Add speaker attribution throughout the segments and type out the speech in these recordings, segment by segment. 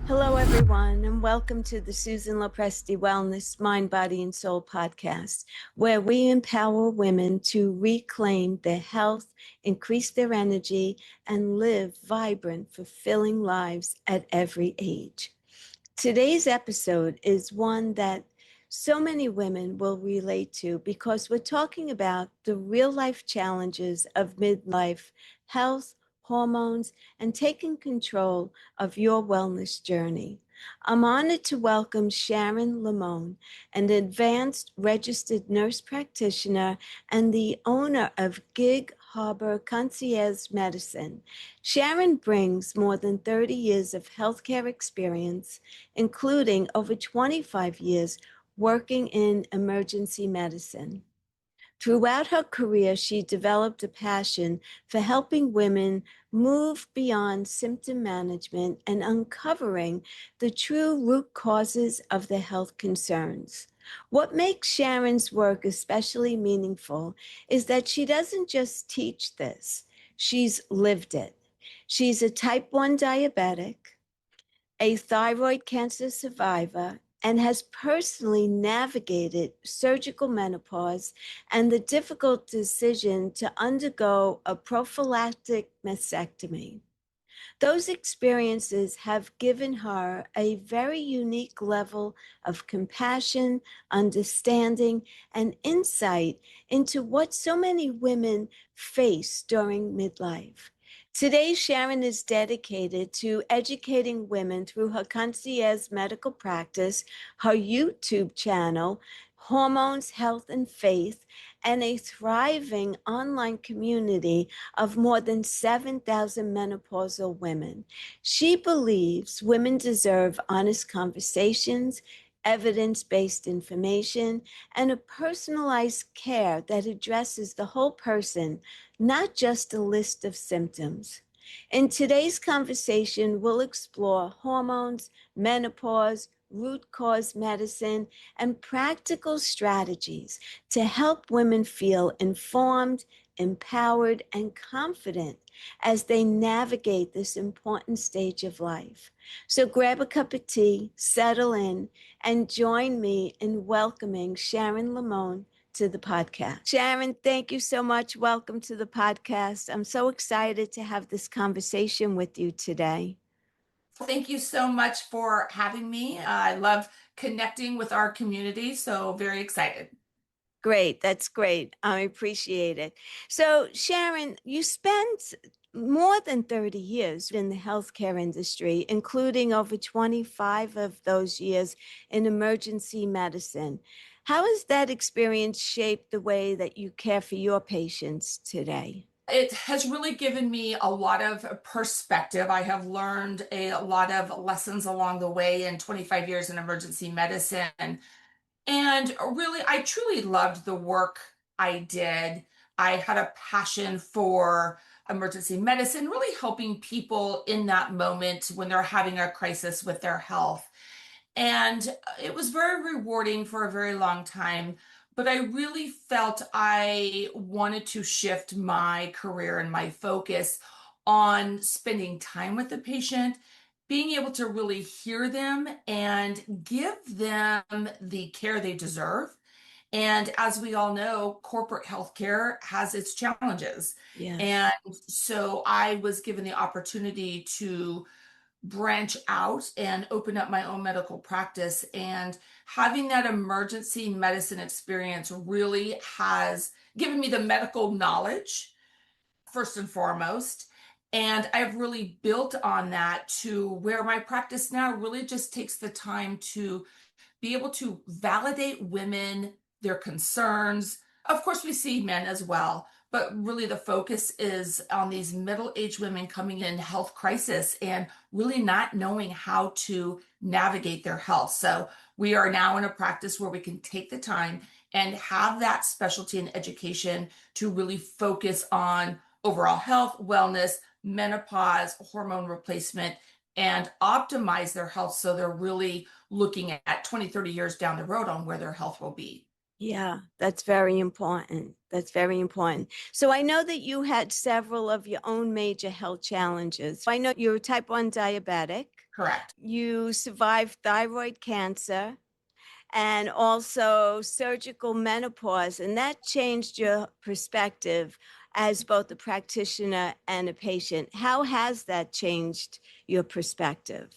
Speaker 1: Hello, everyone, and welcome to the Susan LoPresti Wellness, Mind, Body, and Soul podcast, where we empower women to reclaim their health, increase their energy, and live vibrant, fulfilling lives at every age. Today's episode is one that so many women will relate to because we're talking about the real life challenges of midlife health, hormones, and taking control of your wellness journey. I'm honored to welcome Sharon Lemoine, an advanced registered nurse practitioner and the owner of Gig Harbor Concierge Medicine. Sharon brings more than 30 years of healthcare experience, including over 25 years working in emergency medicine. Throughout her career, she developed a passion for helping women move beyond symptom management and uncovering the true root causes of their health concerns. What makes Sharon's work especially meaningful is that she doesn't just teach this, she's lived it. She's a type 1 diabetic, a thyroid cancer survivor, and has personally navigated surgical menopause and the difficult decision to undergo a prophylactic mastectomy. Those experiences have given her a very unique level of compassion, understanding, and insight into what so many women face during midlife. Today, Sharon is dedicated to educating women through her concierge medical practice, her YouTube channel, Hormones, Health, and Faith, and a thriving online community of more than 7,000 menopausal women. She believes women deserve honest conversations, evidence-based information, and a personalized care that addresses the whole person, not just a list of symptoms. In today's conversation, we'll explore hormones, menopause, root cause medicine, and practical strategies to help women feel informed, empowered, and confident as they navigate this important stage of life. So grab a cup of tea, settle in, and join me in welcoming Sharon Lemoine to the podcast. Sharon, thank you so much. Welcome to the podcast. I'm so excited to have this conversation with you today.
Speaker 2: Thank you so much for having me. I love connecting with our community, so very excited.
Speaker 1: Great. That's great. I appreciate it. So, Sharon, you spent more than 30 years in the healthcare industry, including over 25 of those years in emergency medicine. How has that experience shaped the way that you care for your patients today?
Speaker 2: It has really given me a lot of perspective. I have learned a lot of lessons along the way in 25 years in emergency medicine. And really, I truly loved the work I did. I had a passion for emergency medicine, really helping people in that moment when they're having a crisis with their health. And it was very rewarding for a very long time. But I really felt I wanted to shift my career and my focus on spending time with the patient, being able to really hear them and give them the care they deserve. And as we all know, corporate healthcare has its challenges.
Speaker 1: Yes.
Speaker 2: And so I was given the opportunity to branch out and open up my own medical practice. And having that emergency medicine experience really has given me the medical knowledge, first and foremost. And I've really built on that to where my practice now really just takes the time to be able to validate women, their concerns. Of course, we see men as well, but really the focus is on these middle-aged women coming in health crisis and really not knowing how to navigate their health. So we are now in a practice where we can take the time and have that specialty and education to really focus on overall health, wellness, menopause, hormone replacement, and optimize their health so they're really looking at 20, 30 years down the road on where their health will be.
Speaker 1: Yeah, that's very important. That's very important. So I know that you had several of your own major health challenges. I know you're a type 1 diabetic.
Speaker 2: Correct.
Speaker 1: You survived thyroid cancer and also surgical menopause, and that changed your perspective as both a practitioner and a patient. How has that changed your perspective?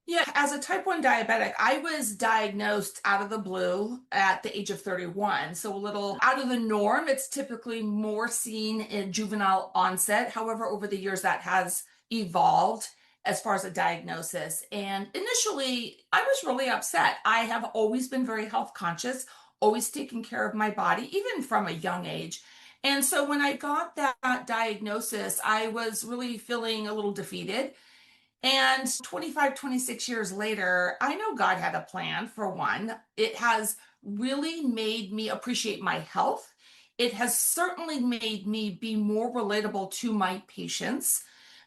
Speaker 2: Yeah, as a type 1 diabetic, I was diagnosed out of the blue at the age of 31. So a little out of the norm. It's typically more seen in juvenile onset. However, over the years, that has evolved as far as a diagnosis. And initially, I was really upset. I have always been very health conscious, always taking care of my body, even from a young age. And so when I got that diagnosis, I was really feeling a little defeated. And 25, 26 years later, I know God had a plan for one. It has really made me appreciate my health. It has certainly made me be more relatable to my patients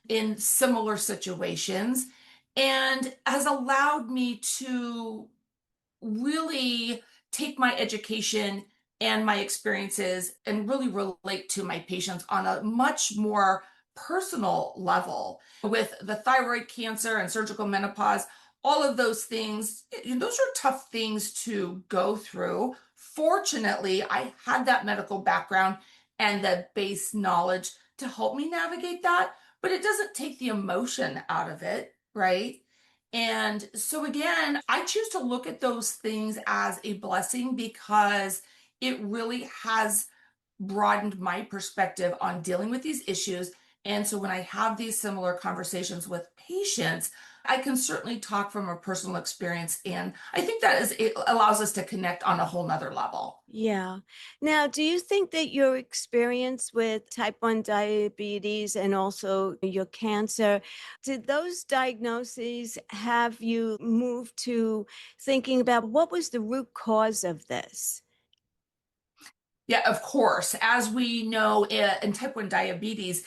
Speaker 2: in similar situations and has allowed me to really take my education and my experiences and really relate to my patients on a much more personal level. With the thyroid cancer and surgical menopause, all of those things, those are tough things to go through. Fortunately, I had that medical background and the base knowledge to help me navigate that, but it doesn't take the emotion out of it, right? And so again, I choose to look at those things as a blessing because it really has broadened my perspective on dealing with these issues. And so when I have these similar conversations with patients, I can certainly talk from a personal experience. And I think it allows us to connect on a whole nother level.
Speaker 1: Yeah. Now, do you think that your experience with type 1 diabetes and also your cancer, did those diagnoses have you move to thinking about what was the root cause of this?
Speaker 2: Yeah, of course. As we know in type 1 diabetes,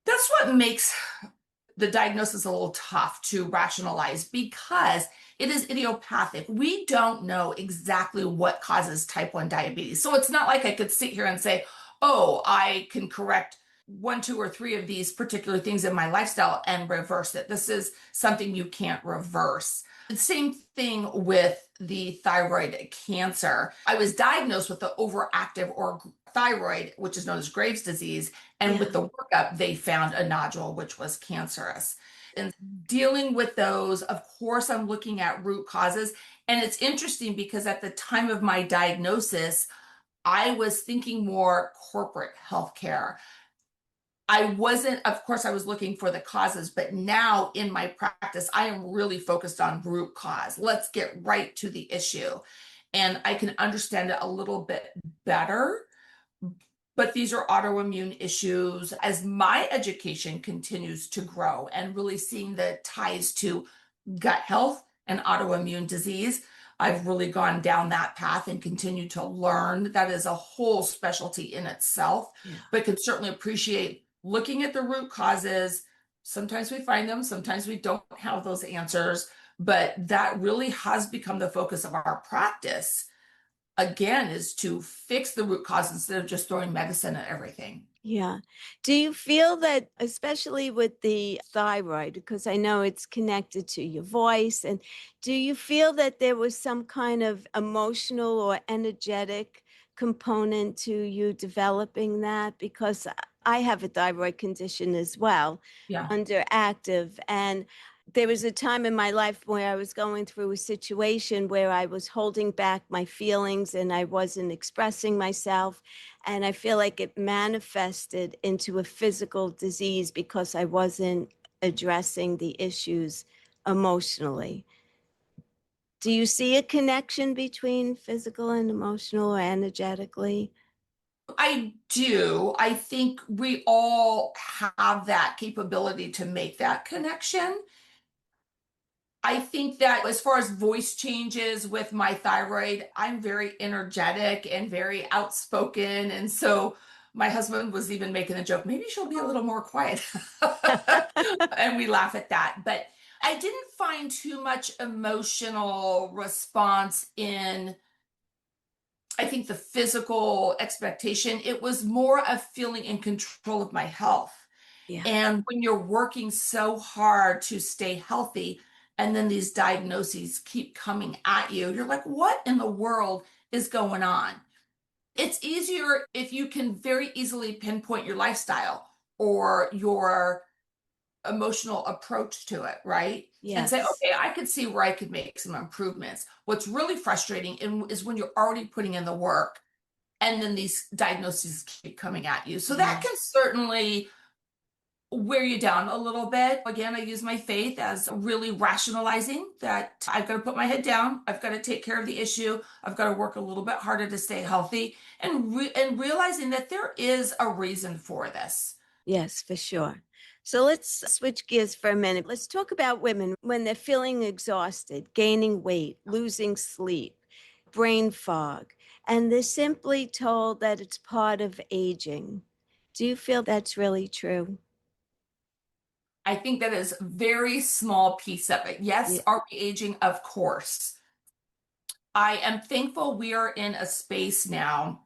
Speaker 2: that's what makes the diagnosis a little tough to rationalize because it is idiopathic. We don't know exactly what causes type 1 diabetes. So it's not like I could sit here and say, oh, I can correct one, two, or three of these particular things in my lifestyle and reverse it. This is something you can't reverse. The same thing with the thyroid cancer. I was diagnosed with the overactive or thyroid, which is known as Graves' disease. And with
Speaker 1: Yeah.
Speaker 2: the workup, they found a nodule, which was cancerous. And dealing with those, of course, I'm looking at root causes. And it's interesting because at the time of my diagnosis, I was thinking more corporate healthcare. I wasn't, of course, I was looking for the causes, but now in my practice, I am really focused on root cause. Let's get right to the issue. And I can understand it a little bit better. But these are autoimmune issues. As my education continues to grow and really seeing the ties to gut health and autoimmune disease, I've really gone down that path and continue to learn. That is a whole specialty in itself,
Speaker 1: Yeah.
Speaker 2: but can certainly appreciate looking at the root causes. Sometimes we find them, sometimes we don't have those answers, but that really has become the focus of our practice again, is to fix the root cause instead of just throwing medicine at everything.
Speaker 1: Yeah. Do you feel that, especially with the thyroid, because I know it's connected to your voice, and do you feel that there was some kind of emotional or energetic component to you developing that? Because I have a thyroid condition as well,
Speaker 2: Yeah.
Speaker 1: underactive, and there was a time in my life where I was going through a situation where I was holding back my feelings and I wasn't expressing myself. And I feel like it manifested into a physical disease because I wasn't addressing the issues emotionally. Do you see a connection between physical and emotional or energetically?
Speaker 2: I do. I think we all have that capability to make that connection. I think that as far as voice changes with my thyroid, I'm very energetic and very outspoken. And so my husband was even making a joke, maybe she'll be a little more quiet. And we laugh at that. But I didn't find too much emotional response in, I think, the physical expectation. It was more of feeling in control of my health.
Speaker 1: Yeah.
Speaker 2: And when you're working so hard to stay healthy, and then these diagnoses keep coming at you, you're like, what in the world is going on? It's easier if you can very easily pinpoint your lifestyle or your emotional approach to it, right? And say,
Speaker 1: Yes.
Speaker 2: okay, I could see where I could make some improvements. What's really frustrating is when you're already putting in the work and then these diagnoses keep coming at you. So that can
Speaker 1: Yes.
Speaker 2: certainly wear you down a little bit. Again, I use my faith as really rationalizing that I've got to put my head down. I've got to take care of the issue. I've got to work a little bit harder to stay healthy and realizing that there is a reason for this.
Speaker 1: Yes, for sure. So let's switch gears for a minute. Let's talk about women when they're feeling exhausted, gaining weight, losing sleep, brain fog, and they're simply told that it's part of aging. Do you feel that's really true?
Speaker 2: I think that is a very small piece of it. Yes,
Speaker 1: Yeah.
Speaker 2: are we aging? Of course. I am thankful we are in a space now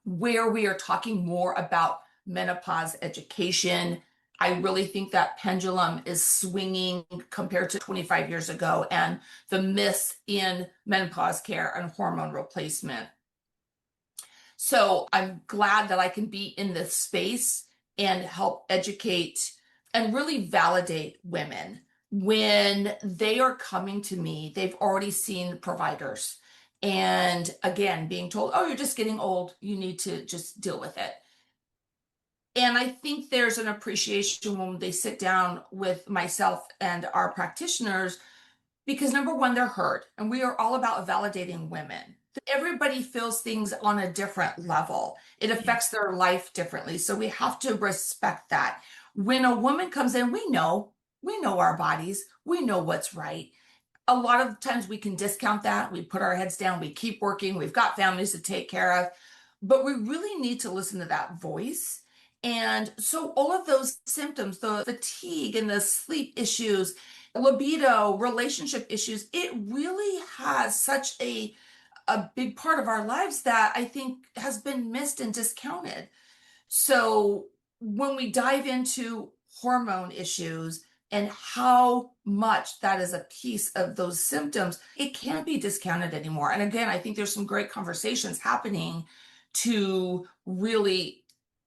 Speaker 2: where we are talking more about menopause education. I really think that pendulum is swinging compared to 25 years ago and the myths in menopause care and hormone replacement. So I'm glad that I can be in this space and help educate and really validate women. When they are coming to me, they've already seen providers. And again, being told, oh, you're just getting old, you need to just deal with it. And I think there's an appreciation when they sit down with myself and our practitioners because number one, they're heard, and we are all about validating women. Everybody feels things on a different level. It
Speaker 1: Yeah.
Speaker 2: affects their life differently. So we have to respect that. When a woman comes in, we know our bodies, we know what's right. A lot of times we can discount that. We put our heads down, we keep working, we've got families to take care of, but we really need to listen to that voice. And so all of those symptoms, the fatigue and the sleep issues, libido, relationship issues, it really has such a big part of our lives that I think has been missed and discounted. So when we dive into hormone issues and how much that is a piece of those symptoms, it can't be discounted anymore. And again, I think there's some great conversations happening to really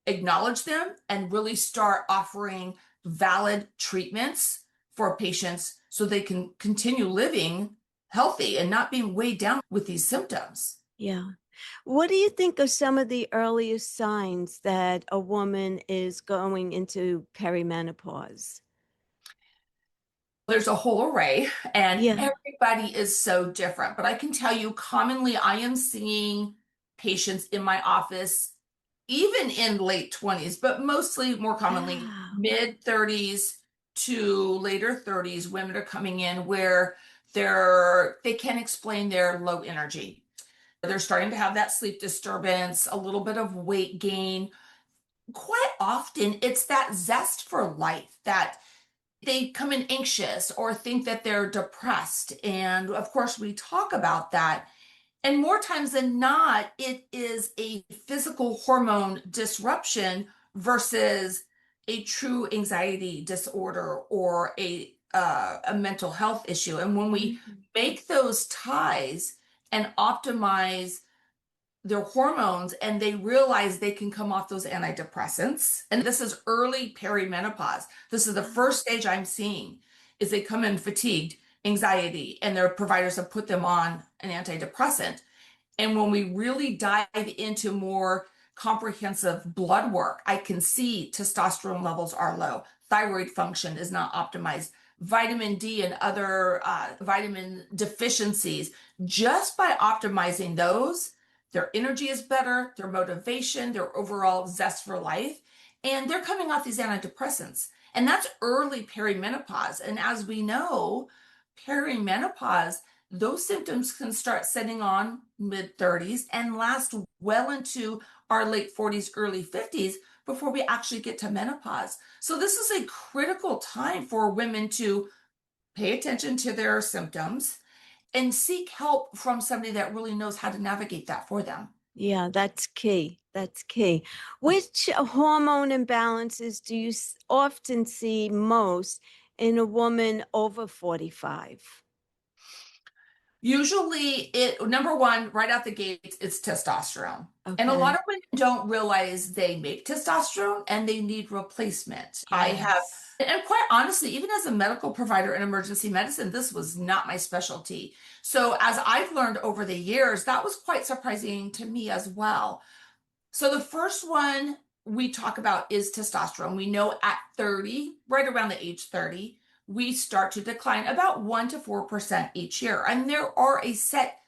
Speaker 2: acknowledge them and really start offering valid treatments for patients so they can continue living healthy and not being weighed down with these symptoms.
Speaker 1: Yeah. What do you think are some of the earliest signs that a woman is going into perimenopause?
Speaker 2: There's a whole array, and
Speaker 1: Yeah.
Speaker 2: everybody is so different. But I can tell you, commonly, I am seeing patients in my office, even in late 20s, but mostly more commonly
Speaker 1: Wow.
Speaker 2: mid 30s to later 30s. Women are coming in where they can't explain their low energy. They're starting to have that sleep disturbance, a little bit of weight gain. Quite often, it's that zest for life that they come in anxious or think that they're depressed. And of course, we talk about that. And more times than not, it is a physical hormone disruption versus a true anxiety disorder or a mental health issue. And when we
Speaker 1: Mhm.
Speaker 2: make those ties and optimize their hormones and they realize they can come off those antidepressants. And this is early perimenopause. This is the first stage I'm seeing is they come in fatigued, anxiety, and their providers have put them on an antidepressant. And when we really dive into more comprehensive blood work, I can see testosterone levels are low, thyroid function is not optimized, vitamin D and other vitamin deficiencies. Just by optimizing those, their energy is better, their motivation, their overall zest for life, and they're coming off these antidepressants. And that's early perimenopause. And as we know, perimenopause, those symptoms can start setting on mid 30s and last well into our late 40s, early 50s before we actually get to menopause. So, this is a critical time for women to pay attention to their symptoms and seek help from somebody that really knows how to navigate that for them.
Speaker 1: Yeah, that's key. That's key. Which hormone imbalances do you often see most in a woman over 45?
Speaker 2: Usually, number one, right out the gate, it's testosterone. And a lot
Speaker 1: Okay.
Speaker 2: of women don't realize they make testosterone and they need replacement. I have,
Speaker 1: Yes.
Speaker 2: and quite honestly, even as a medical provider in emergency medicine, this was not my specialty. So, as I've learned over the years, that was quite surprising to me as well. So the first one we talk about is testosterone. We know at 30, right around the age 30, we start to decline about 1 to 4% each year. And there are a set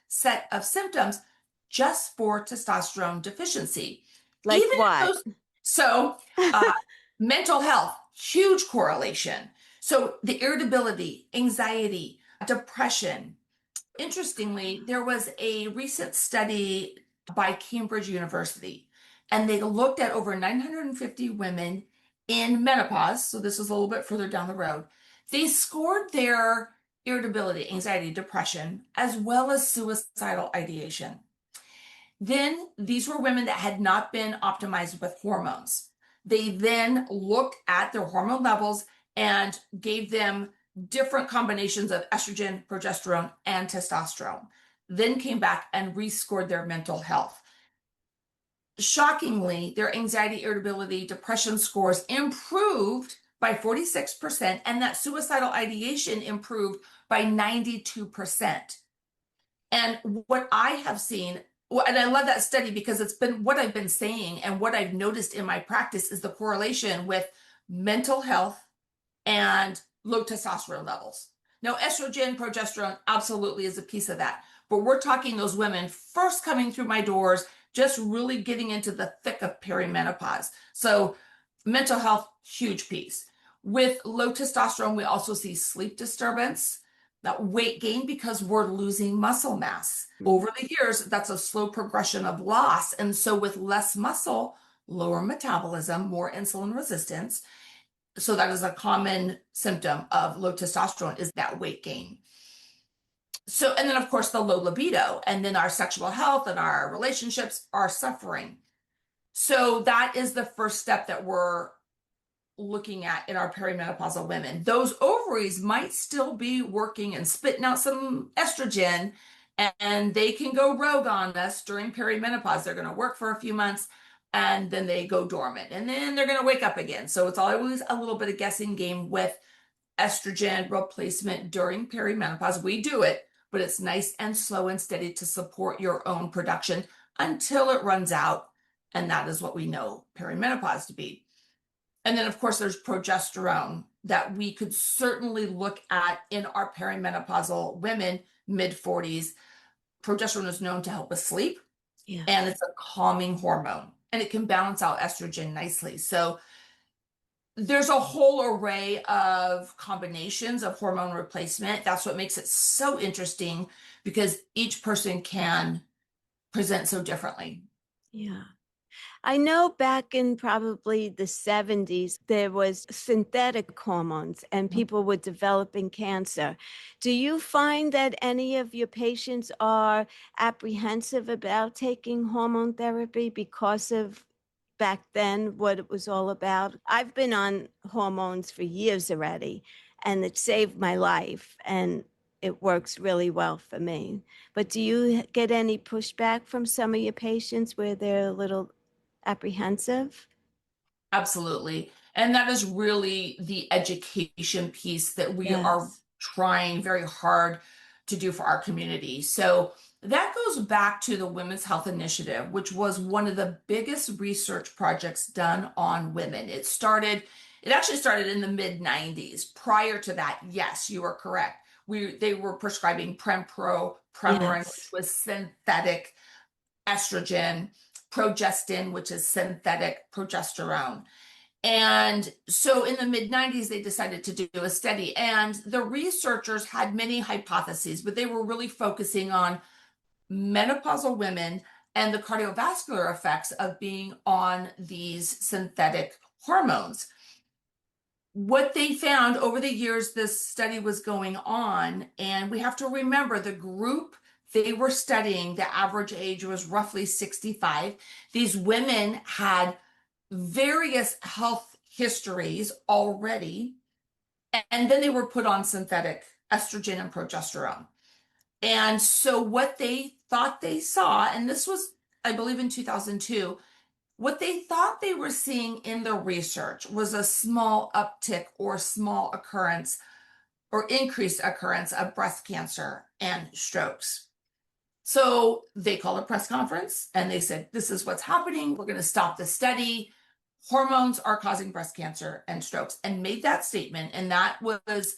Speaker 2: of symptoms just for testosterone deficiency.
Speaker 1: Like
Speaker 2: Even if
Speaker 1: what?
Speaker 2: those, so uh, mental health, huge correlation. So the irritability, anxiety, depression. Interestingly, there was a recent study by Cambridge University, and they looked at over 950 women in menopause. So this is a little bit further down the road. They scored their irritability, anxiety, depression, as well as suicidal ideation. Then these were women that had not been optimized with hormones. They then looked at their hormone levels and gave them different combinations of estrogen, progesterone, and testosterone. Then came back and rescored their mental health. Shockingly, their anxiety, irritability, depression scores improved by 46%, and that suicidal ideation improved by 92%. And what I have seen, and I love that study because it's been what I've been saying and what I've noticed in my practice is the correlation with mental health and low testosterone levels. Now, estrogen, progesterone absolutely is a piece of that. But we're talking those women first coming through my doors, just really getting into the thick of perimenopause. So, mental health, huge piece. With low testosterone, we also see sleep disturbance, that weight gain because we're losing muscle mass. Over the years, that's a slow progression of loss. And so, with less muscle, lower metabolism, more insulin resistance. So that is a common symptom of low testosterone is that weight gain. So, and then of course the low libido, and then our sexual health and our relationships are suffering. So that is the first step that we're looking at in our perimenopausal women. Those ovaries might still be working and spitting out some estrogen, and they can go rogue on us during perimenopause. They're going to work for a few months and then they go dormant and then they're going to wake up again. So it's always a little bit of guessing game with estrogen replacement during perimenopause. We do it, but it's nice and slow and steady to support your own production until it runs out. And that is what we know perimenopause to be. And then, of course, there's progesterone that we could certainly look at in our perimenopausal women, mid 40s. Progesterone is known to help with sleep, and
Speaker 1: Yes.
Speaker 2: it's a calming hormone, and it can balance out estrogen nicely. So there's a whole array of combinations of hormone replacement. That's what makes it so interesting because each person can present so differently.
Speaker 1: Yeah. I know back in probably the 70s, there was synthetic hormones and people were developing cancer. Do you find that any of your patients are apprehensive about taking hormone therapy because of back then what it was all about? I've been on hormones for years already, and it saved my life and it works really well for me. But do you get any pushback from some of your patients where they're a little apprehensive?
Speaker 2: Absolutely. And that is really the education piece that we are
Speaker 1: Yes.
Speaker 2: trying very hard to do for our community. So that goes back to the Women's Health Initiative, which was one of the biggest research projects done on women. It actually started in the mid 90s. Prior to that, yes, you are correct. They were prescribing Prempro, Premarin, which
Speaker 1: Yes.
Speaker 2: was synthetic estrogen, progestin, which is synthetic progesterone. And so in the mid 90s, they decided to do a study. And the researchers had many hypotheses, but they were really focusing on menopausal women and the cardiovascular effects of being on these synthetic hormones. What they found over the years, this study was going on, and we have to remember the group they were studying, the average age was roughly 65. These women had various health histories already, and then they were put on synthetic estrogen and progesterone. And so what they thought they saw, and this was, I believe, in 2002, what they thought they were seeing in the research was a small uptick or small occurrence or increased occurrence of breast cancer and strokes. So they called a press conference and they said, this is what's happening. We're going to stop the study. Hormones are causing breast cancer and strokes, and made that statement. And that was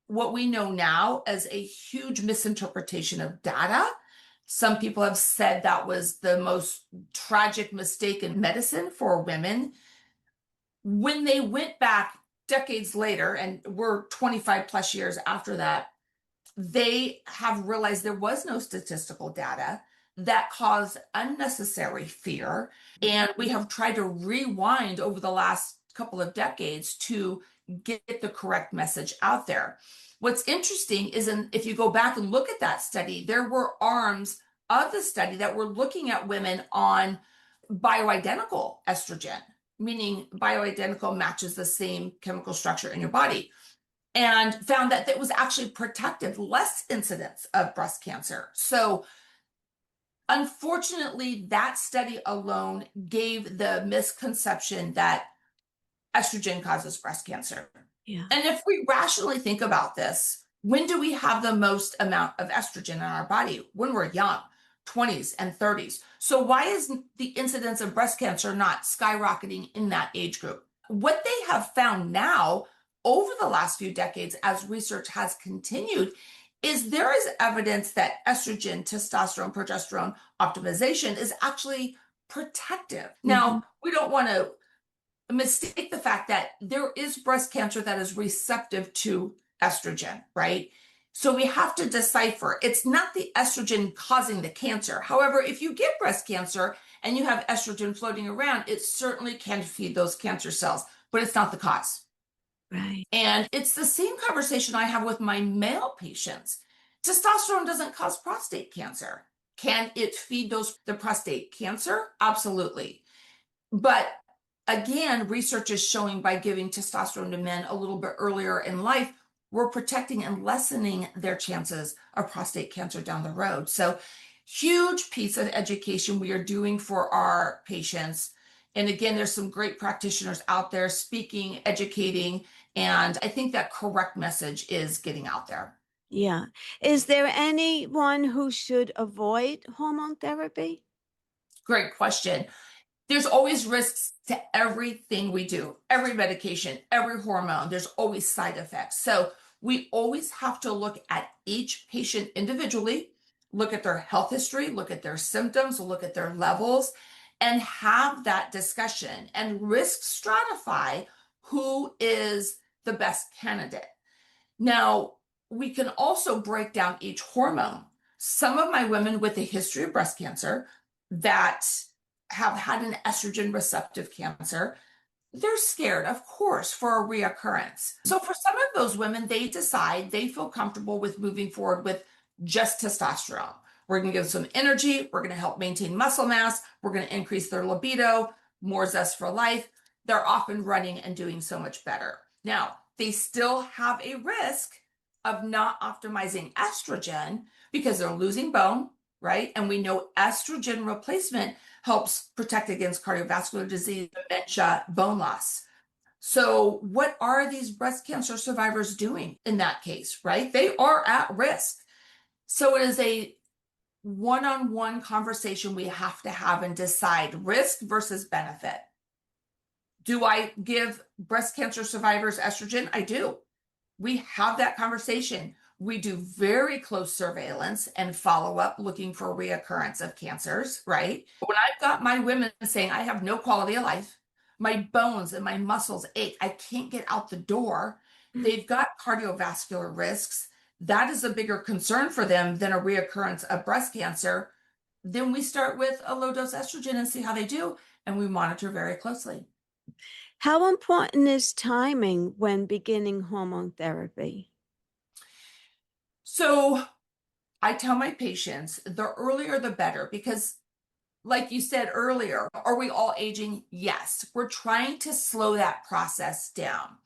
Speaker 2: what we know now as a huge misinterpretation of data. Some people have said that was the most tragic mistake in medicine for women. When they went back decades later, and we're 25 plus years after that, they have realized there was no statistical data that caused unnecessary fear. And we have tried to rewind over the last couple of decades to get the correct message out there. What's interesting is, if you go back and look at that study, there were arms of the study that were looking at women on bioidentical estrogen, meaning bioidentical matches the same chemical structure in your body, and found that it was actually protective, less incidence of breast cancer. So unfortunately, that study alone gave the misconception that estrogen causes breast cancer.
Speaker 1: Yeah.
Speaker 2: And if we rationally think about this, when do we have the most amount of estrogen in our body? When we're young, 20s and 30s. So why is the incidence of breast cancer not skyrocketing in that age group? What they have found now over the last few decades, as research has continued, is there is evidence that estrogen, testosterone, progesterone optimization is actually protective. Now, we don't want to mistake the fact that there is breast cancer that is receptive to estrogen, right? So we have to decipher. It's not the estrogen causing the cancer. However, if you get breast cancer and you have estrogen floating around, it certainly can feed those cancer cells, but it's not the cause.
Speaker 1: Right.
Speaker 2: And it's the same conversation I have with my male patients. Testosterone doesn't cause prostate cancer. Can it feed the prostate cancer? Absolutely. But again, research is showing by giving testosterone to men a little bit earlier in life, we're protecting and lessening their chances of prostate cancer down the road. So huge piece of education we are doing for our patients. And again, there's some great practitioners out there speaking, educating, and I think that correct message is getting out there.
Speaker 1: Yeah. Is there anyone who should avoid hormone therapy?
Speaker 2: Great question. There's always risks to everything we do, every medication, every hormone. There's always side effects. So we always have to look at each patient individually, look at their health history, look at their symptoms, look at their levels, and have that discussion and risk stratify who is the best candidate. Now, we can also break down each hormone. Some of my women with a history of breast cancer that have had an estrogen receptive cancer, they're scared, of course, for a reoccurrence. So for some of those women, they decide they feel comfortable with moving forward with just testosterone. We're going to give some energy. We're going to help maintain muscle mass. We're going to increase their libido, more zest for life. They're off and running and doing so much better. Now, they still have a risk of not optimizing estrogen because they're losing bone, right? And we know estrogen replacement helps protect against cardiovascular disease, dementia, bone loss. So what are these breast cancer survivors doing in that case, right? They are at risk. So it is a one-on-one conversation we have to have and decide risk versus benefit. Do I give breast cancer survivors estrogen? I do. We have that conversation. We do very close surveillance and follow up looking for reoccurrence of cancers, right? When I've got my women saying, I have no quality of life, my bones and my muscles ache, I can't get out the door, they've got cardiovascular risks. That is a bigger concern for them than a reoccurrence of breast cancer. Then we start with a low dose estrogen and see how they do, and we monitor very closely.
Speaker 1: How important is timing when beginning hormone therapy?
Speaker 2: So I tell my patients the earlier the better, because like you said earlier, are we all aging? Yes. We're trying to slow that process down.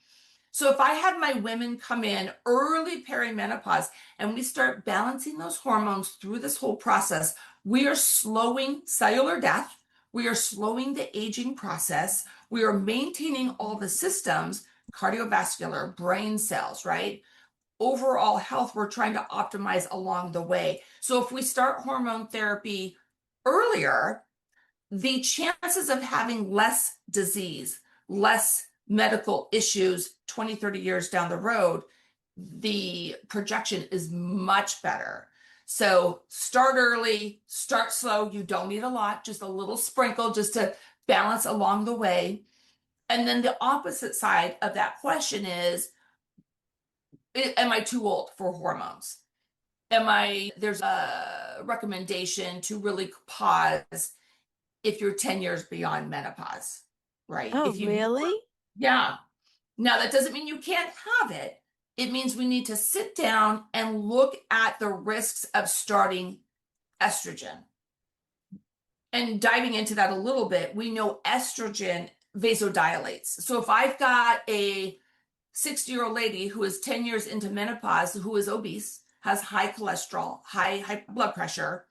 Speaker 2: So if I have my women come in early perimenopause and we start balancing those hormones through this whole process, we are slowing cellular death. We are slowing the aging process. We are maintaining all the systems, cardiovascular, brain cells, right? Overall health, we're trying to optimize along the way. So if we start hormone therapy earlier, the chances of having less disease, less medical issues 20, 30 years down the road, the projection is much better. So start early, start slow. You don't need a lot, just a little sprinkle just to balance along the way. And then the opposite side of that question is, am I too old for hormones? There's a recommendation to really pause if you're 10 years beyond menopause, right?
Speaker 1: Oh,
Speaker 2: If you,
Speaker 1: really?
Speaker 2: yeah. Now, that doesn't mean you can't have it. It means we need to sit down and look at the risks of starting estrogen. And diving into that a little bit, we know estrogen vasodilates. So if I've got a 60-year-old lady who is 10 years into menopause, who is obese, has high cholesterol, high blood pressure,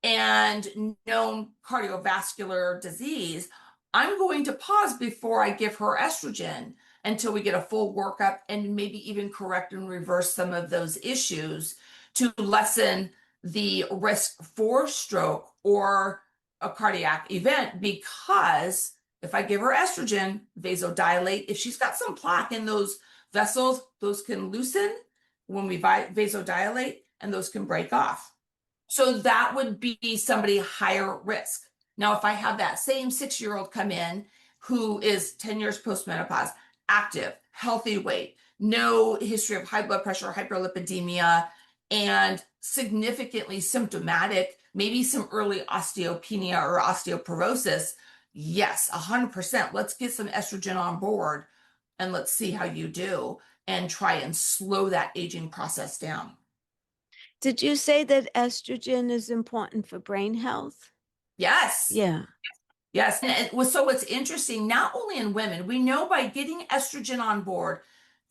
Speaker 2: and known cardiovascular disease, I'm going to pause before I give her estrogen until we get a full workup and maybe even correct and reverse some of those issues to lessen the risk for stroke or a cardiac event. Because if I give her estrogen, vasodilate, if she's got some plaque in those vessels, those can loosen when we vasodilate and those can break off. So that would be somebody higher risk. Now, if I have that same 6-year-old come in who is 10 years postmenopause, active, healthy weight, no history of high blood pressure, hyperlipidemia, and significantly symptomatic, maybe some early osteopenia or osteoporosis, yes, 100%. Let's get some estrogen on board and let's see how you do and try and slow that aging process down.
Speaker 1: Did you say that estrogen is important for brain health?
Speaker 2: Yes.
Speaker 1: Yeah.
Speaker 2: Yes. So what's interesting, not only in women, we know by getting estrogen on board,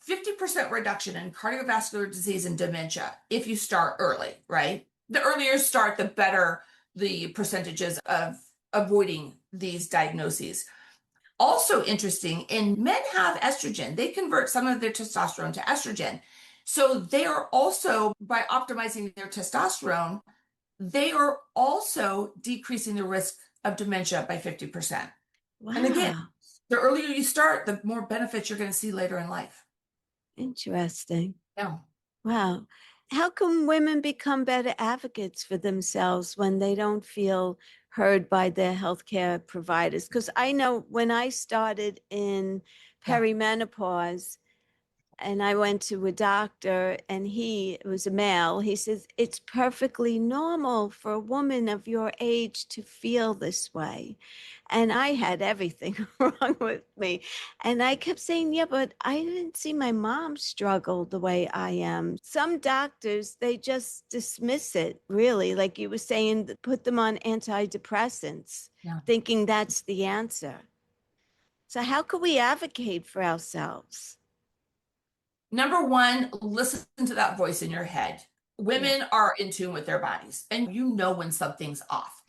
Speaker 2: 50% reduction in cardiovascular disease and dementia if you start early, right? The earlier you start, the better the percentages of avoiding these diagnoses. Also interesting, in men have estrogen, they convert some of their testosterone to estrogen. So they are also, by optimizing their testosterone, they are also decreasing the risk of dementia by 50%. And again,
Speaker 1: Wow.
Speaker 2: the earlier you start, the more benefits you're going to see later in life.
Speaker 1: Interesting.
Speaker 2: Yeah.
Speaker 1: Wow. How can women become better advocates for themselves when they don't feel heard by their healthcare providers? Because I know when I started in
Speaker 2: Yeah.
Speaker 1: perimenopause, and I went to a doctor, and he was a male. He says, it's perfectly normal for a woman of your age to feel this way. And I had everything wrong with me. And I kept saying, yeah, but I didn't see my mom struggle the way I am. Some doctors, they just dismiss it, really. Like you were saying, put them on antidepressants,
Speaker 2: Yeah.
Speaker 1: thinking that's the answer. So, how could we advocate for ourselves?
Speaker 2: Number one, listen to that voice in your head.
Speaker 1: Yeah.
Speaker 2: Women are in tune with their bodies, and you know when something's off.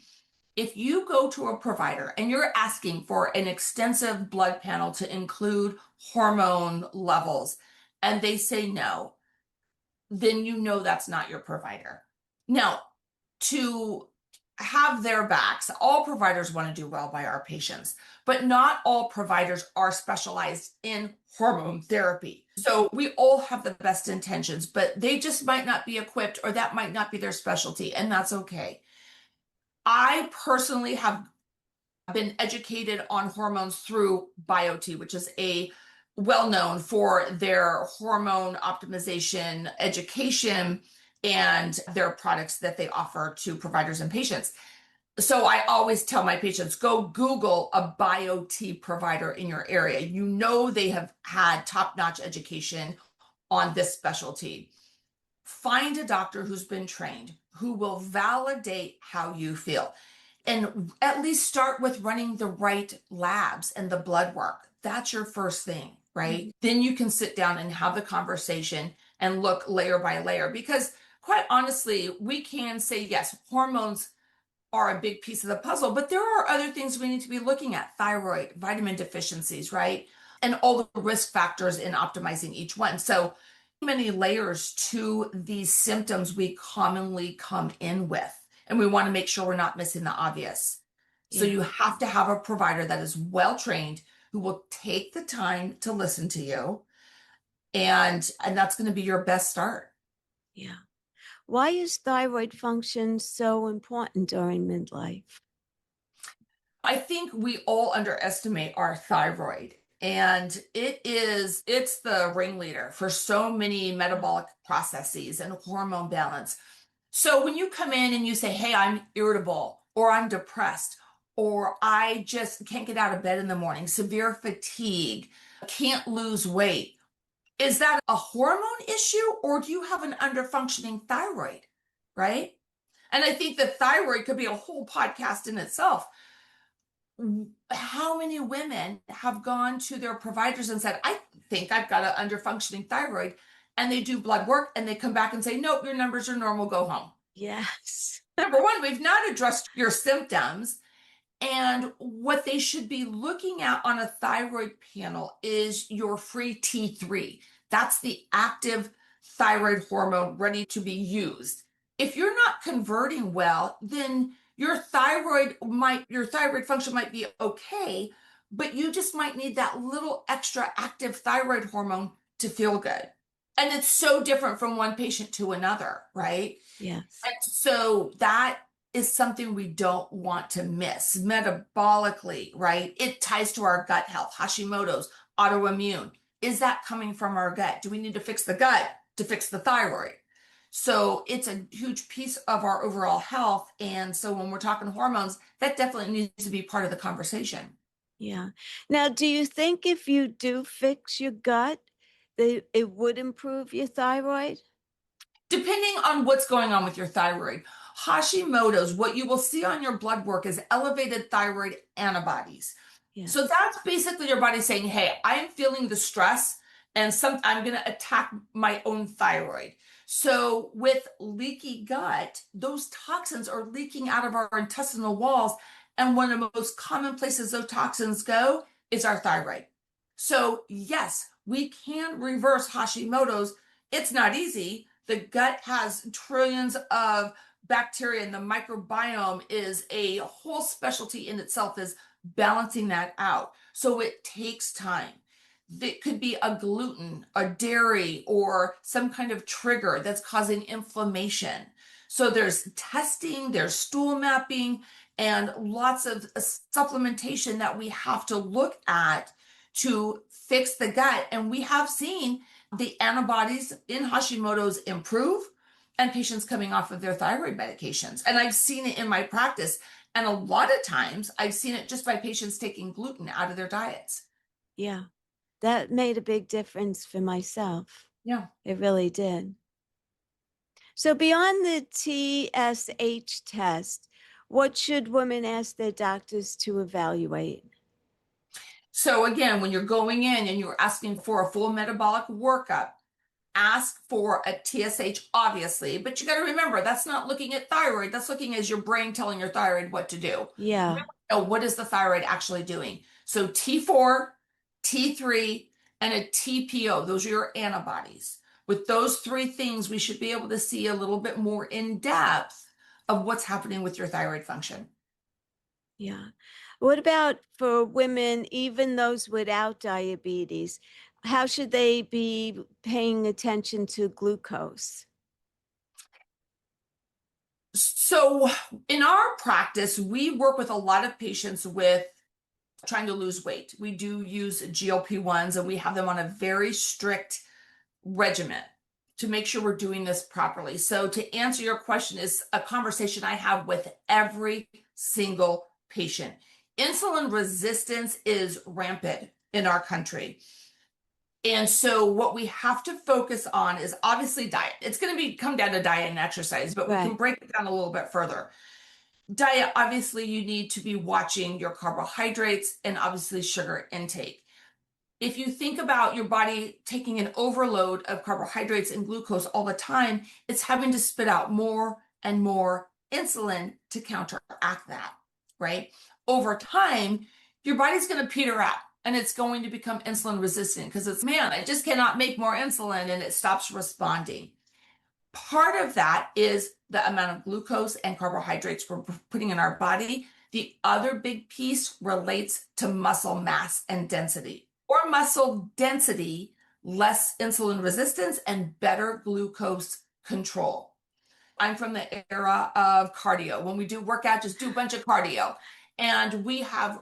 Speaker 2: If you go to a provider and you're asking for an extensive blood panel to include hormone levels, and they say no, then you know that's not your provider. Now, to have their backs, all providers want to do well by our patients, but not all providers are specialized in hormone therapy. So we all have the best intentions, but they just might not be equipped, or that might not be their specialty, and that's okay. I personally have been educated on hormones through BioT, which is a well known for their hormone optimization education and their products that they offer to providers and patients. So I always tell my patients, go Google a BioT provider in your area. You know they have had top-notch education on this specialty. find a doctor who's been trained, who will validate how you feel. And at least start with running the right labs and the blood work. That's your first thing, right?
Speaker 1: Mhm.
Speaker 2: Then you can sit down and have the conversation and look layer by layer. Because quite honestly, we can say, yes, hormones are a big piece of the puzzle, but there are other things we need to be looking at: thyroid, vitamin deficiencies, right? And all the risk factors in optimizing each one. So many layers to these symptoms we commonly come in with, and we want to make sure we're not missing the obvious. So
Speaker 1: Yeah.
Speaker 2: you have to have a provider that is well trained, who will take the time to listen to you, and that's going to be your best start.
Speaker 1: Yeah. Why is thyroid function so important during midlife?
Speaker 2: I think we all underestimate our thyroid, and it's the ringleader for so many metabolic processes and hormone balance. So when you come in and you say, "Hey, I'm irritable," or "I'm depressed," or "I just can't get out of bed in the morning, severe fatigue, can't lose weight," is that a hormone issue, or do you have an underfunctioning thyroid? Right? And I think the thyroid could be a whole podcast in itself. How many women have gone to their providers and said, "I think I've got an underfunctioning thyroid," and they do blood work and they come back and say, "Nope, your numbers are normal, go home."
Speaker 1: Yes.
Speaker 2: Number one, we've not addressed your symptoms. And what they should be looking at on a thyroid panel is your free T3. That's the active thyroid hormone ready to be used. If you're not converting well, then your thyroid function might be okay, but you just might need that little extra active thyroid hormone to feel good. And it's so different from one patient to another, right?
Speaker 1: Yes.
Speaker 2: And so that is something we don't want to miss metabolically, right? It ties to our gut health, Hashimoto's, autoimmune. Is that coming from our gut? Do we need to fix the gut to fix the thyroid? So it's a huge piece of our overall health. And so when we're talking hormones, that definitely needs to be part of the conversation.
Speaker 1: Yeah. Now, do you think if you do fix your gut, that it would improve your thyroid?
Speaker 2: Depending on what's going on with your thyroid. Hashimoto's, what you will see on your blood work is elevated thyroid antibodies. So
Speaker 1: Yes.
Speaker 2: that's basically your body saying, "Hey, I am feeling the stress, and I'm going to attack my own thyroid." So with leaky gut, those toxins are leaking out of our intestinal walls, and one of the most common places those toxins go is our thyroid. So yes, we can reverse Hashimoto's. It's not easy. The gut has trillions of bacteria, and the microbiome is a whole specialty in itself, is balancing that out. So it takes time. It could be a gluten, a dairy, or some kind of trigger that's causing inflammation. So there's testing, there's stool mapping, and lots of supplementation that we have to look at to fix the gut. And we have seen the antibodies in Hashimoto's improve, and patients coming off of their thyroid medications. And I've seen it in my practice. And a lot of times I've seen it just by patients taking gluten out of their diets.
Speaker 1: Yeah. That made a big difference for myself.
Speaker 2: Yeah.
Speaker 1: It really did. So beyond the TSH test, what should women ask their doctors to evaluate?
Speaker 2: So again, when you're going in and you're asking for a full metabolic workup, ask for a TSH, obviously, but you got to remember that's not looking at thyroid. That's looking as your brain telling your thyroid what to do.
Speaker 1: Yeah.
Speaker 2: What is the thyroid actually doing? So T4, T3, and a TPO, those are your antibodies. With those three things, we should be able to see a little bit more in depth of what's happening with your thyroid function.
Speaker 1: Yeah. What about for women, even those without diabetes? How should they be paying attention to glucose?
Speaker 2: So in our practice, we work with a lot of patients with trying to lose weight. We do use GLP-1s, and we have them on a very strict regimen to make sure we're doing this properly. So to answer your question, is a conversation I have with every single patient. Insulin resistance is rampant in our country. And so what we have to focus on is obviously diet. It's going to come down to diet and exercise, but we can
Speaker 1: Right.
Speaker 2: break it down a little bit further. Diet, obviously, you need to be watching your carbohydrates and obviously sugar intake. If you think about your body taking an overload of carbohydrates and glucose all the time, it's having to spit out more and more insulin to counteract that, right? Over time, your body's going to peter out and it's going to become insulin resistant because it's, man, I just cannot make more insulin, and it stops responding. Part of that is the amount of glucose and carbohydrates we're putting in our body. The other big piece relates to muscle mass and density. More muscle density, less insulin resistance, and better glucose control. I'm from the era of cardio. When we do workout, just do a bunch of cardio. And we have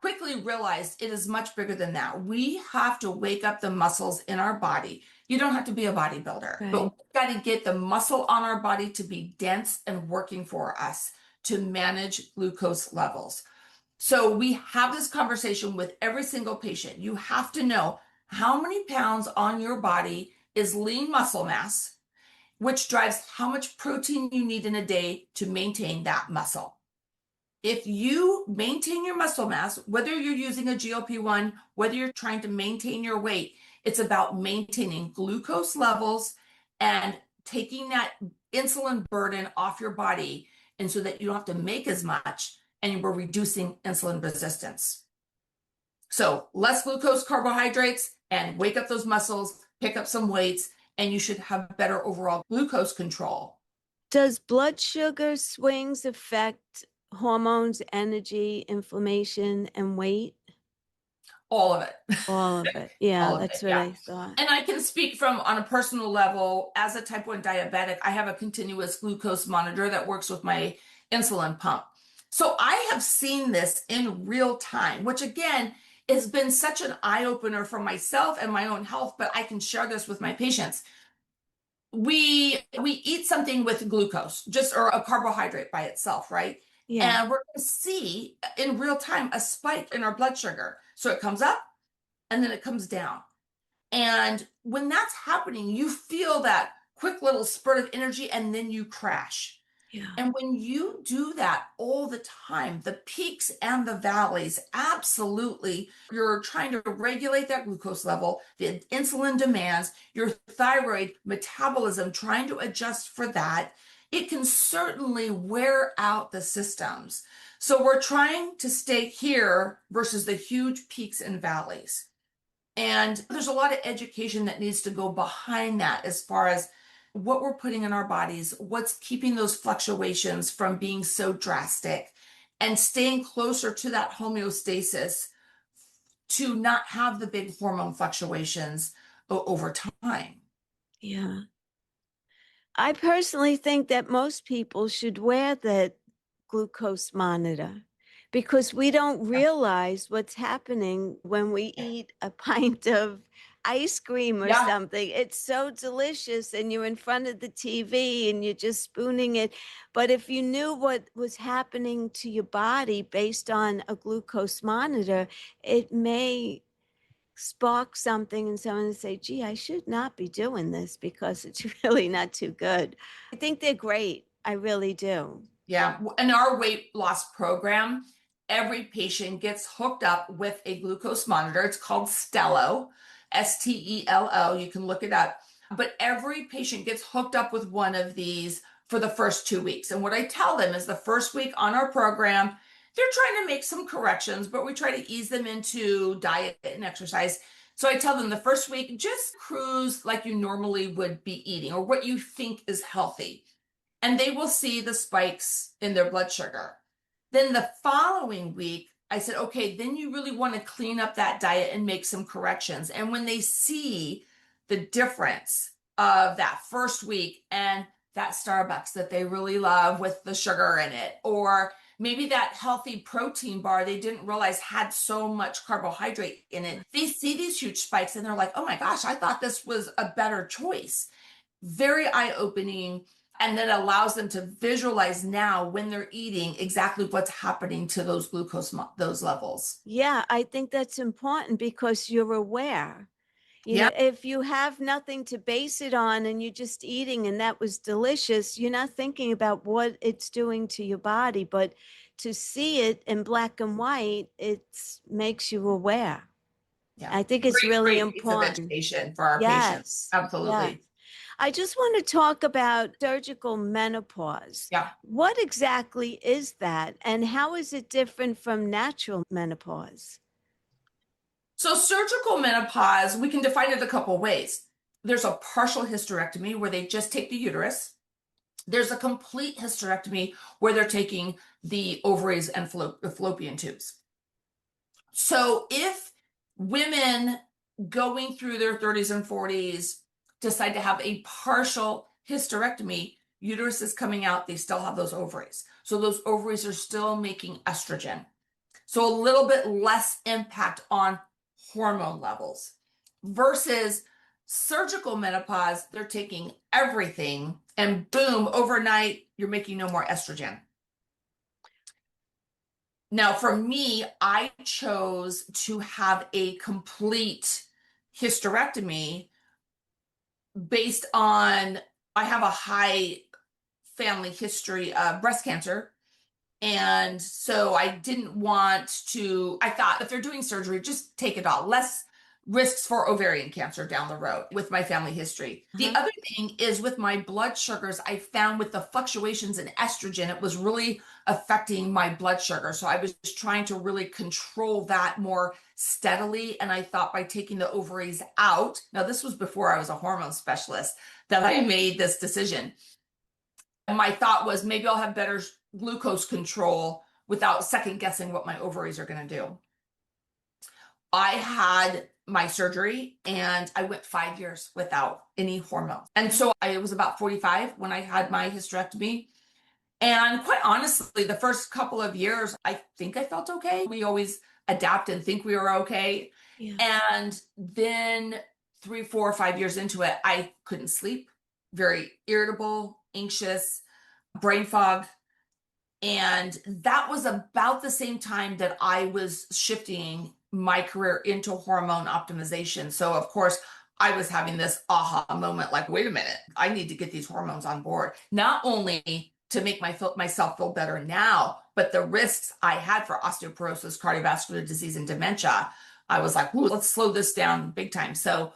Speaker 2: quickly realized it is much bigger than that. We have to wake up the muscles in our body. You don't have to be a bodybuilder,
Speaker 1: Right.
Speaker 2: but we've got to get the muscle on our body to be dense and working for us to manage glucose levels. So we have this conversation with every single patient. You have to know how many pounds on your body is lean muscle mass, which drives how much protein you need in a day to maintain that muscle. If you maintain your muscle mass, whether you're using a GLP-1, whether you're trying to maintain your weight, it's about maintaining glucose levels and taking that insulin burden off your body, and so that you don't have to make as much, and we're reducing insulin resistance. So less glucose, carbohydrates, and wake up those muscles, pick up some weights, and you should have better overall glucose control.
Speaker 1: Does blood sugar swings affect hormones, energy, inflammation, and weight?
Speaker 2: All of it.
Speaker 1: All of it. Yeah,
Speaker 2: All of
Speaker 1: that's
Speaker 2: it,
Speaker 1: what
Speaker 2: yeah.
Speaker 1: I thought.
Speaker 2: And I can speak from on a personal level. As a type 1 diabetic, I have a continuous glucose monitor that works with my insulin pump. So I have seen this in real time, which again has been such an eye-opener for myself and my own health, but I can share this with my patients. We eat something with glucose, just or a carbohydrate by itself, right?
Speaker 1: Yeah.
Speaker 2: And we're going to see in real time a spike in our blood sugar. So it comes up and then it comes down. And when that's happening, you feel that quick little spurt of energy and then you crash.
Speaker 1: Yeah.
Speaker 2: And when you do that all the time, the peaks and the valleys, absolutely, you're trying to regulate that glucose level, the insulin demands, your thyroid metabolism, trying to adjust for that. It can certainly wear out the systems. So we're trying to stay here versus the huge peaks and valleys. And there's a lot of education that needs to go behind that as far as what we're putting in our bodies, what's keeping those fluctuations from being so drastic, and staying closer to that homeostasis to not have the big hormone fluctuations over time.
Speaker 1: Yeah. I personally think that most people should wear the glucose monitor because we don't realize what's happening when we eat a pint of ice cream or
Speaker 2: Yeah.
Speaker 1: something. It's so delicious, and you're in front of the TV and you're just spooning it. But if you knew what was happening to your body based on a glucose monitor, it may spark something and someone say, gee, I should not be doing this because it's really not too good. I think they're great. I really do.
Speaker 2: Yeah. In our weight loss program, every patient gets hooked up with a glucose monitor. It's called Stelo, Stelo. You can look it up. But every patient gets hooked up with one of these for the first 2 weeks. And what I tell them is the first week on our program, they're trying to make some corrections, but we try to ease them into diet and exercise. So I tell them the first week, just cruise like you normally would be eating or what you think is healthy, and they will see the spikes in their blood sugar. Then the following week, I said, okay, then you really want to clean up that diet and make some corrections. And when they see the difference of that first week and that Starbucks that they really love with the sugar in it, or maybe that healthy protein bar they didn't realize had so much carbohydrate in it, they see these huge spikes and they're like, oh my gosh, I thought this was a better choice. Very eye-opening. And that allows them to visualize now when they're eating exactly what's happening to those glucose, those levels.
Speaker 1: Yeah, I think that's important because you're aware. You
Speaker 2: Yeah.
Speaker 1: know, if you have nothing to base it on and you're just eating and that was delicious, you're not thinking about what it's doing to your body. But to see it in black and white, it makes you aware.
Speaker 2: Yeah.
Speaker 1: I think it's
Speaker 2: Great,
Speaker 1: really
Speaker 2: great piece of
Speaker 1: important.
Speaker 2: education for our patients.
Speaker 1: Yes. Yes.
Speaker 2: Absolutely.
Speaker 1: I just want to talk about surgical menopause.
Speaker 2: Yeah.
Speaker 1: What exactly is that, and how is it different from natural menopause?
Speaker 2: So surgical menopause, we can define it a couple ways. There's a partial hysterectomy where they just take the uterus. There's a complete hysterectomy where they're taking the ovaries and the fallopian tubes. So if women going through their 30s and 40s decide to have a partial hysterectomy, uterus is coming out, they still have those ovaries. So those ovaries are still making estrogen. So a little bit less impact on hormone levels versus surgical menopause, they're taking everything and boom, overnight, you're making no more estrogen. Now, for me, I chose to have a complete hysterectomy based on I have a high family history of breast cancer. And so I didn't want to, I thought if they're doing surgery, just take it all. Less risks for ovarian cancer down the road with my family history. The
Speaker 1: Uh-huh.
Speaker 2: other thing is with my blood sugars, I found with the fluctuations in estrogen, it was really affecting my blood sugar. So I was trying to really control that more steadily. And I thought by taking the ovaries out, now this was before I was a hormone specialist, that I made this decision. My thought was maybe I'll have better glucose control without second guessing what my ovaries are going to do. I had my surgery and I went 5 years without any hormones. And so I was about 45 when I had my hysterectomy. And quite honestly, the first couple of years, I think I felt okay. We always adapt and think we were okay.
Speaker 1: Yeah.
Speaker 2: And then 3, 4, 5 years into it, I couldn't sleep, very irritable, anxious, brain fog. And that was about the same time that I was shifting my career into hormone optimization. So, of course, I was having this aha moment like, wait a minute, I need to get these hormones on board, not only to make myself feel better now, but the risks I had for osteoporosis, cardiovascular disease, and dementia. I was like, let's slow this down big time. So,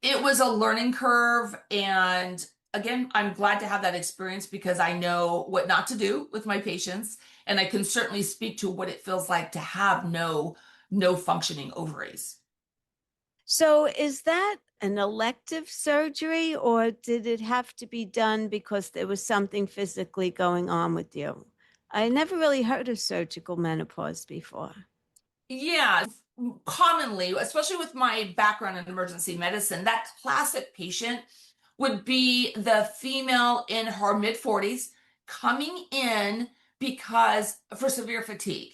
Speaker 2: it was a learning curve. And again, I'm glad to have that experience because I know what not to do with my patients. And I can certainly speak to what it feels like to have no functioning ovaries.
Speaker 1: So is that an elective surgery, or did it have to be done because there was something physically going on with you? I never really heard of surgical menopause before.
Speaker 2: Yeah, commonly, especially with my background in emergency medicine, that classic patient would be the female in her mid 40s coming in because for severe fatigue.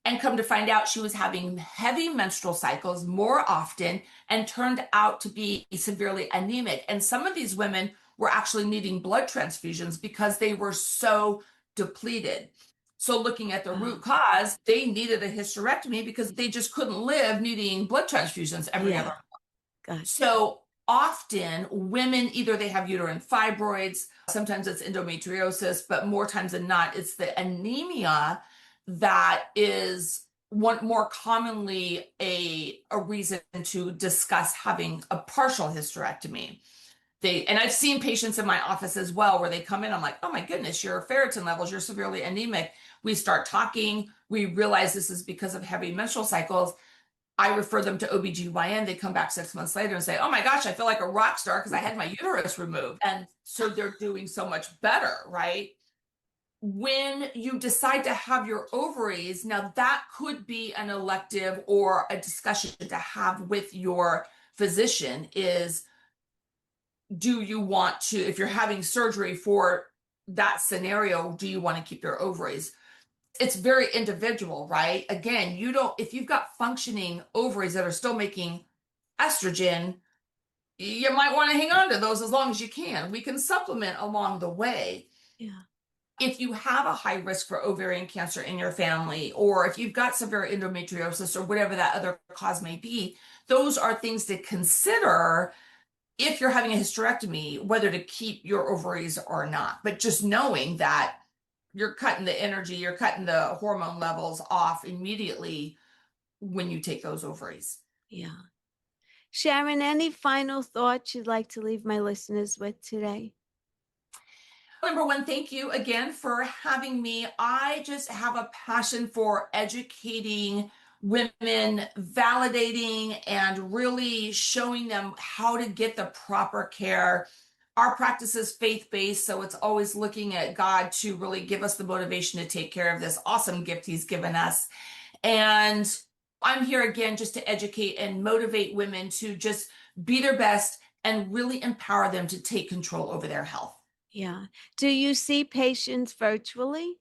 Speaker 2: And come to find out, she was having heavy menstrual cycles more often and turned out to be severely anemic. And some of these women were actually needing blood transfusions because they were so depleted. So, looking at the root cause, they needed a hysterectomy because they just couldn't live needing blood transfusions every
Speaker 1: Yeah,
Speaker 2: other.
Speaker 1: gotcha.
Speaker 2: So often women, either they have uterine fibroids, sometimes it's endometriosis, but more times than not, it's the anemia that is one more commonly a reason to discuss having a partial hysterectomy. And I've seen patients in my office as well where they come in, I'm like, oh my goodness, your ferritin levels, you're severely anemic. We start talking, we realize this is because of heavy menstrual cycles. I refer them to OBGYN. They come back 6 months later and say, oh my gosh, I feel like a rock star because I had my uterus removed. And so they're doing so much better, right? When you decide to have your ovaries, now that could be an elective or a discussion to have with your physician is, do you want to, if you're having surgery for that scenario, do you want to keep your ovaries? It's very individual, right? Again, if you've got functioning ovaries that are still making estrogen, you might want to hang on to those as long as you can. We can supplement along the way.
Speaker 1: Yeah.
Speaker 2: if you have a high risk for ovarian cancer in your family, or if you've got severe endometriosis or whatever that other cause may be, those are things to consider if you're having a hysterectomy, whether to keep your ovaries or not. But just knowing that you're cutting the energy, you're cutting the hormone levels off immediately when you take those ovaries.
Speaker 1: Yeah. Sharon, any final thoughts you'd like to leave my listeners with today?
Speaker 2: Number one, thank you again for having me. I just have a passion for educating women, validating, and really showing them how to get the proper care. Our practice is faith-based, so it's always looking at God to really give us the motivation to take care of this awesome gift He's given us. And I'm here again just to educate and motivate women to just be their best and really empower them to take control over their health.
Speaker 1: Yeah. Do you see patients virtually?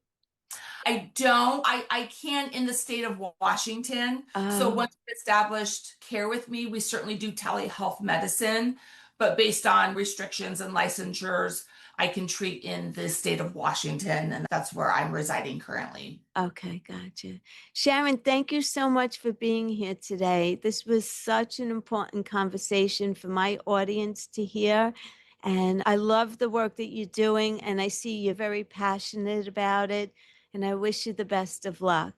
Speaker 2: I don't. I can in the state of Washington. So
Speaker 1: Oh,
Speaker 2: once you've established care with me, we certainly do telehealth medicine, but based on restrictions and licensures, I can treat in the state of Washington, and that's where I'm residing currently.
Speaker 1: okay, gotcha. Sharon, thank you so much for being here today. This was such an important conversation for my audience to hear. And I love the work that you're doing, and I see you're very passionate about it. And I wish you the best of luck.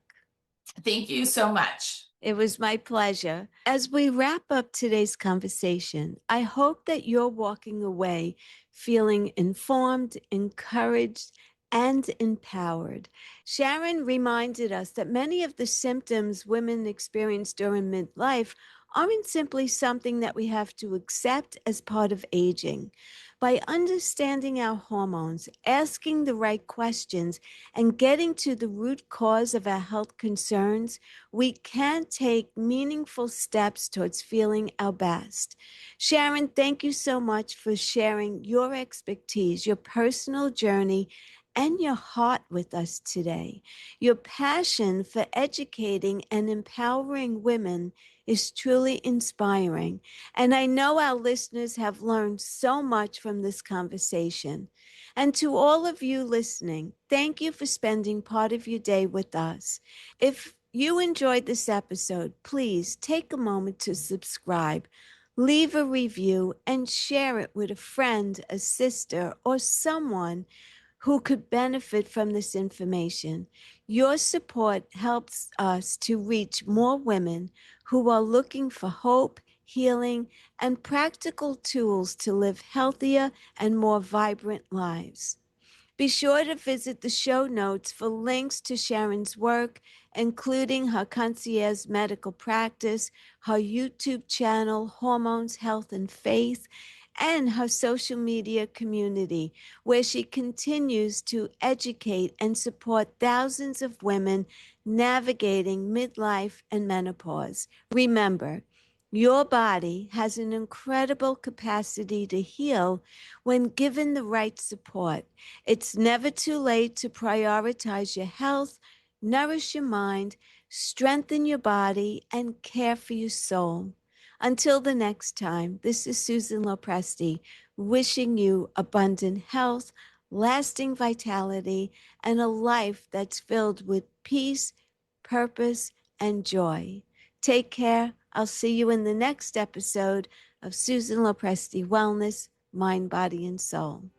Speaker 2: Thank you so much.
Speaker 1: It was my pleasure. As we wrap up today's conversation, I hope that you're walking away feeling informed, encouraged, and empowered. Sharon reminded us that many of the symptoms women experience during midlife aren't simply something that we have to accept as part of aging. By understanding our hormones, asking the right questions, and getting to the root cause of our health concerns, we can take meaningful steps towards feeling our best. Sharon, thank you so much for sharing your expertise, your personal journey, and your heart with us today. Your passion for educating and empowering women is truly inspiring. And I know our listeners have learned so much from this conversation. And to all of you listening, thank you for spending part of your day with us. If you enjoyed this episode, please take a moment to subscribe, leave a review, and share it with a friend, a sister, or someone who could benefit from this information. Your support helps us to reach more women who are looking for hope, healing, and practical tools to live healthier and more vibrant lives. Be sure to visit the show notes for links to Sharon's work, including her concierge medical practice, her YouTube channel, Hormones, Health, and Faith, and her social media community, where she continues to educate and support thousands of women navigating midlife and menopause. Remember, your body has an incredible capacity to heal when given the right support. It's never too late to prioritize your health, nourish your mind, strengthen your body, and care for your soul. Until the next time, this is Susan LoPresti wishing you abundant health, lasting vitality, and a life that's filled with peace, purpose, and joy. Take care. I'll see you in the next episode of Susan LoPresti Wellness, Mind, Body, and Soul.